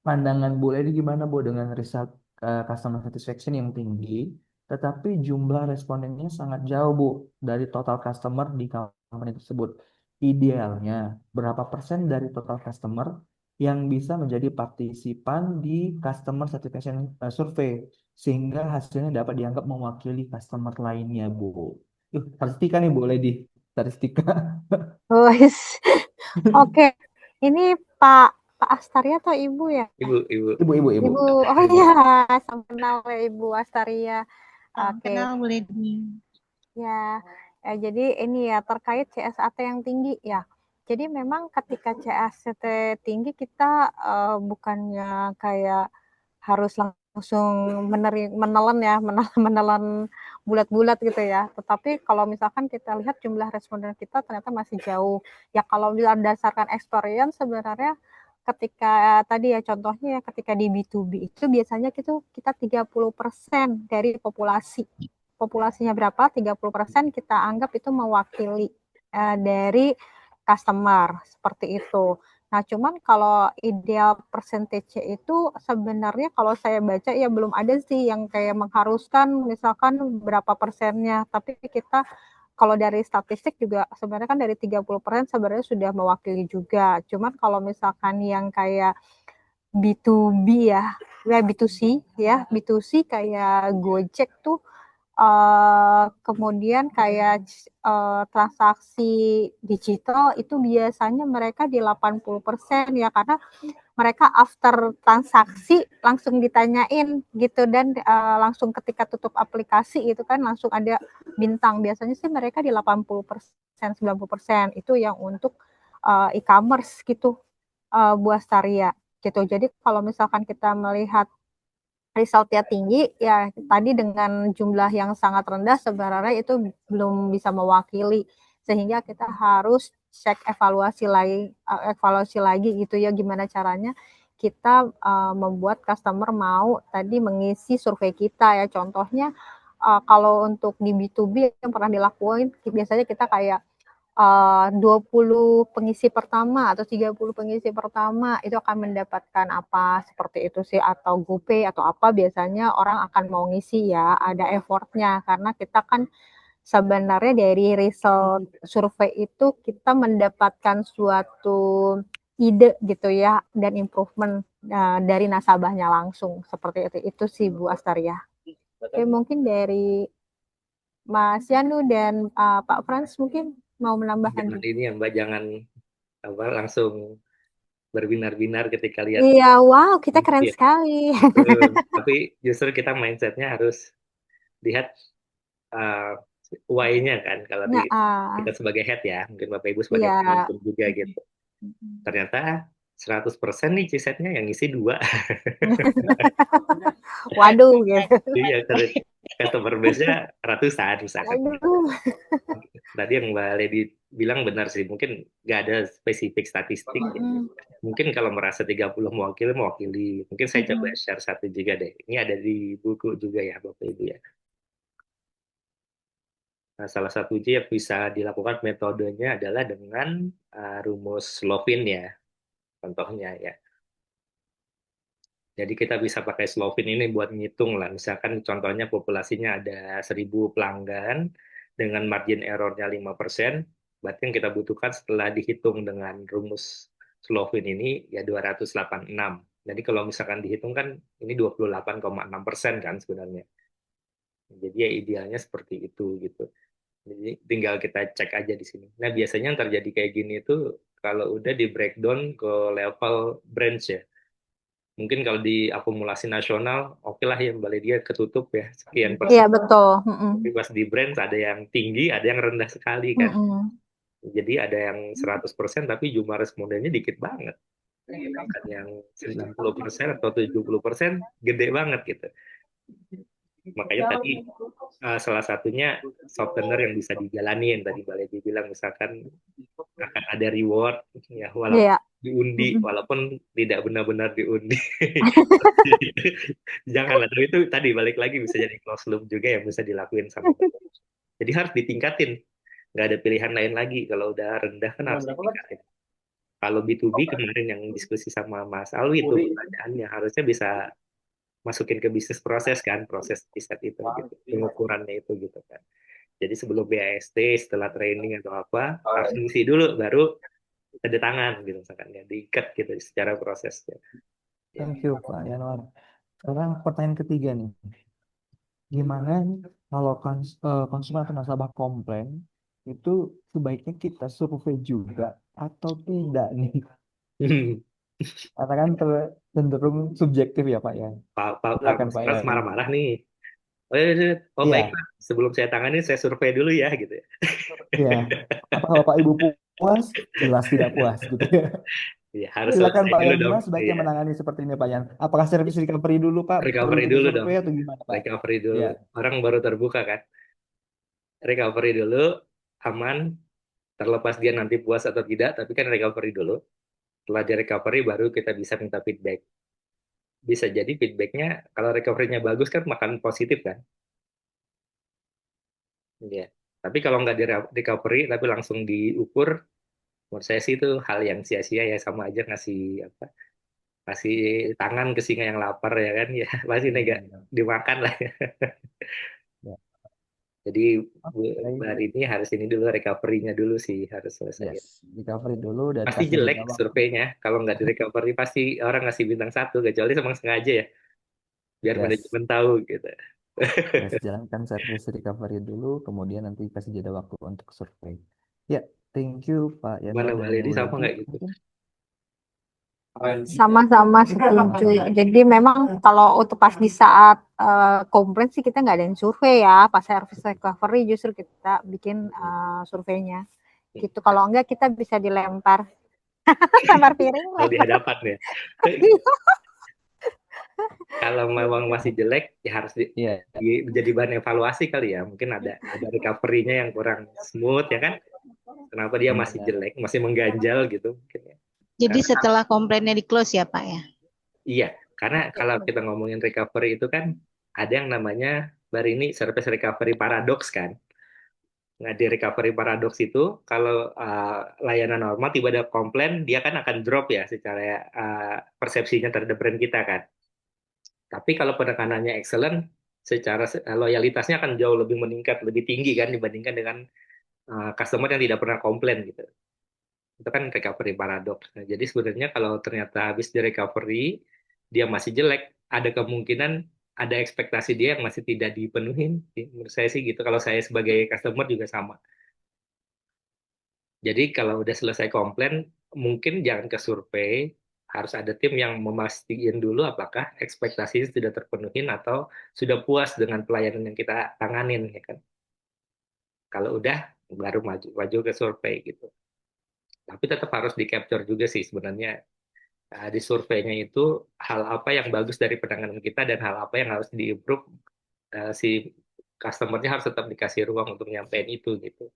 pandangan Bu Lady gimana Bu dengan result customer satisfaction yang tinggi, tetapi jumlah respondennya sangat jauh Bu dari total customer di company tersebut. Idealnya berapa persen dari total customer yang bisa menjadi partisipan di customer satisfaction survey sehingga hasilnya dapat dianggap mewakili customer lainnya Bu. Statistika nih Bu Lady, statistika. Wes. Oke, ini Pak Pak Astaria atau Ibu ya? Ibu, ibu. Ibu. Ibu, oh iya, sama kenal ya Ibu Astaria. Salam Oke, kenal Bu Lady. ya. Jadi ini ya terkait CSAT yang tinggi ya. Jadi memang ketika CSAT tinggi kita bukannya kayak harus langsung menelan ya, menelan bulat-bulat gitu ya. Tetapi kalau misalkan kita lihat jumlah responden kita ternyata masih jauh. Ya kalau berdasarkan experience sebenarnya ketika tadi ya contohnya ya ketika di B2B itu biasanya kita 30% dari populasi. Populasinya berapa? 30% kita anggap itu mewakili dari customer seperti itu. Nah, cuman kalau ideal percentage itu sebenarnya kalau saya baca ya belum ada sih yang kayak mengharuskan misalkan berapa persennya. Tapi kita kalau dari statistik juga sebenarnya kan dari 30% sebenarnya sudah mewakili juga. Cuman kalau misalkan yang kayak B2B ya B2C ya, B2C kayak Gojek tuh kemudian kayak transaksi digital itu biasanya mereka di 80% ya karena mereka after transaksi langsung ditanyain gitu dan langsung ketika tutup aplikasi itu kan langsung ada bintang. Biasanya sih mereka di 80%, 90% itu yang untuk e-commerce gitu buat Staria gitu. Jadi kalau misalkan kita melihat resultnya tinggi, ya tadi dengan jumlah yang sangat rendah sebenarnya itu belum bisa mewakili, sehingga kita harus cek evaluasi lagi gitu ya gimana caranya kita membuat customer mau tadi mengisi survei kita ya. Contohnya kalau untuk di B2B yang pernah dilakuin biasanya kita kayak 20 pengisi pertama atau 30 pengisi pertama itu akan mendapatkan apa seperti itu sih atau GoPay atau apa biasanya orang akan mau ngisi ya ada effortnya karena kita kan sebenarnya dari result survei itu kita mendapatkan suatu ide gitu ya dan improvement dari nasabahnya langsung seperti itu sih Bu Astaria. Oke, mungkin dari Mas Yanu dan Pak Frans mungkin mau menambahkan Jangan juga. ini ya Mbak, jangan apa langsung berbinar-binar ketika lihat. Iya, wow, kita keren Ya, sekali. tapi justru kita mindsetnya harus lihat uh, why-nya kan. Kalau di Nah, kita sebagai head ya, mungkin Bapak Ibu sebagai iya. pemimpin juga gitu. Ternyata 100% nih C-setnya yang ngisi dua. Waduh, gitu. Iya, customer base-nya ratusan misalkan. Aduh. Tadi yang Mbak Lady bilang benar sih, mungkin nggak ada spesifik statistik. Mm-mm. Mungkin kalau merasa 30 mewakili, mewakili. Mungkin saya coba Mm-mm. share satu juga deh. Ini ada di buku juga ya, Bapak Ibu ya. Nah, salah satu yang bisa dilakukan metodenya adalah dengan rumus Slovin ya, contohnya ya. Jadi kita bisa pakai Slovin ini buat ngitung lah. Misalkan contohnya populasinya ada 1.000 pelanggan dengan margin errornya 5%, berarti yang kita butuhkan setelah dihitung dengan rumus Slovin ini ya 286. Jadi kalau misalkan dihitung kan ini 28,6% kan sebenarnya. Jadi ya idealnya seperti itu gitu. Jadi tinggal kita cek aja di sini. Nah biasanya yang terjadi kayak gini itu kalau udah di breakdown ke level branch ya. Mungkin kalau di akumulasi nasional, oke lah ya Mbak Lydia ketutup ya, sekian Iya, persen. betul. Mm-mm. Tapi pas di branch ada yang tinggi, ada yang rendah sekali kan. Mm-mm. Jadi ada yang 100% tapi jumlah respondennya dikit banget. Kan yang 90% atau 70% gede banget gitu. Makanya tadi salah satunya softener yang bisa dijalanin tadi Mbak Lady bilang misalkan akan ada reward ya walaupun Iya. diundi Mm-mm. walaupun tidak benar-benar diundi. Janganlah, tapi itu tadi balik lagi bisa jadi close loop juga yang bisa dilakuin sama. Jadi harus ditingkatin, nggak ada pilihan lain lagi. Kalau udah rendah kan harus ditingkatin. Kalau B2B kemarin yang diskusi sama Mas Alwi itu pertanyaannya harusnya bisa masukin ke bisnis proses kan, proses riset itu gitu, pengukurannya itu gitu kan. Jadi sebelum BAST, setelah training atau apa, harus ngisi dulu, baru tanda tangan gitu misalkan ya, diikat gitu secara prosesnya. Ya. Thank you Pak Yanwar. Sekarang pertanyaan ketiga nih. Gimana nih kalau konsumen atau nasabah komplain itu sebaiknya kita survei juga atau tidak nih? Karena kan cenderung subjektif ya Pak ya. Pak Silakan Mas Pak Pras Yan. marah-marah nih. Oh, ya, ya. Oh baik Iya, Pak, sebelum saya tangani saya survei dulu ya gitu ya. iya. Apa kalau Pak Ibu puas? Jelas tidak puas gitu ya. Ya, harus Silakan selesai Pak dulu Yan, dong. gimana sebaiknya Iya, menangani seperti ini Pak Yan? Apakah service recovery dulu Pak? Perlu recovery kita dulu dong. survei atau gimana Pak? Recovery dulu. Ya, Orang baru terbuka kan. Recovery dulu, aman, terlepas dia nanti puas atau tidak, tapi kan recovery dulu. Setelah di recovery baru kita bisa minta feedback. Bisa jadi feedbacknya, kalau recovery-nya bagus kan makan positif kan. Iya. Tapi kalau nggak di recovery, tapi langsung diukur, menurut saya sih itu hal yang sia-sia ya, sama aja ngasih apa, kasih tangan ke singa yang lapar ya kan, ya pasti nega benar-benar. dimakan lah. Ya. Jadi Oke, hari ini harus ini dulu recovery-nya dulu sih harus selesai. yes. Recovery dulu dan Pasti kasih jelek jeda waktu. surveinya kalau nggak di recovery pasti orang ngasih bintang satu kecuali emang sengaja ya biar Yes. manajemen tahu gitu. Yes, jalankan service recovery dulu, kemudian nanti kasih jeda waktu untuk survei. Ya, thank you Pak Mana Yanwar dan Mbak Ibu Lady sama Lady. nggak gitu? Mungkin Sama-sama setuju. Jadi memang kalau untuk pas di saat komplain sih kita nggak ada yang survei ya. Pas service recovery justru kita bikin surveinya. Gitu. Kalau enggak kita bisa dilempar lempar piring. Kalau di hadapan ya. Kalau memang masih jelek ya harus ya, menjadi bahan evaluasi kali ya. Mungkin ada recovery-nya yang kurang smooth ya kan. Kenapa dia masih benar. jelek, masih mengganjal gitu mungkin ya. Jadi Karena setelah komplainnya di close ya Pak ya? iya, karena kalau kita ngomongin recovery itu kan ada yang namanya baru ini service recovery paradox kan. Nah, di recovery paradox itu kalau layanan normal tiba ada komplain, dia kan akan drop ya secara persepsinya terhadap brand kita kan. Tapi kalau penekanannya excellent, secara loyalitasnya akan jauh lebih meningkat, lebih tinggi kan dibandingkan dengan customer yang tidak pernah komplain gitu. Itu kan recovery paradox. Nah, jadi sebenarnya kalau ternyata habis di recovery, dia masih jelek, ada kemungkinan ada ekspektasi dia yang masih tidak dipenuhin. Menurut saya sih gitu. Kalau saya sebagai customer juga sama. Jadi kalau udah selesai komplain, mungkin jangan ke survei, harus ada tim yang memastikan dulu apakah ekspektasinya sudah terpenuhin atau sudah puas dengan pelayanan yang kita tanganin, ya kan? Kalau udah, baru maju ke survei gitu. Tapi tetap harus di capture juga sih sebenarnya di surveinya itu hal apa yang bagus dari penanganan kita dan hal apa yang harus diimprove si customer-nya harus tetap dikasih ruang untuk nyampein itu gitu.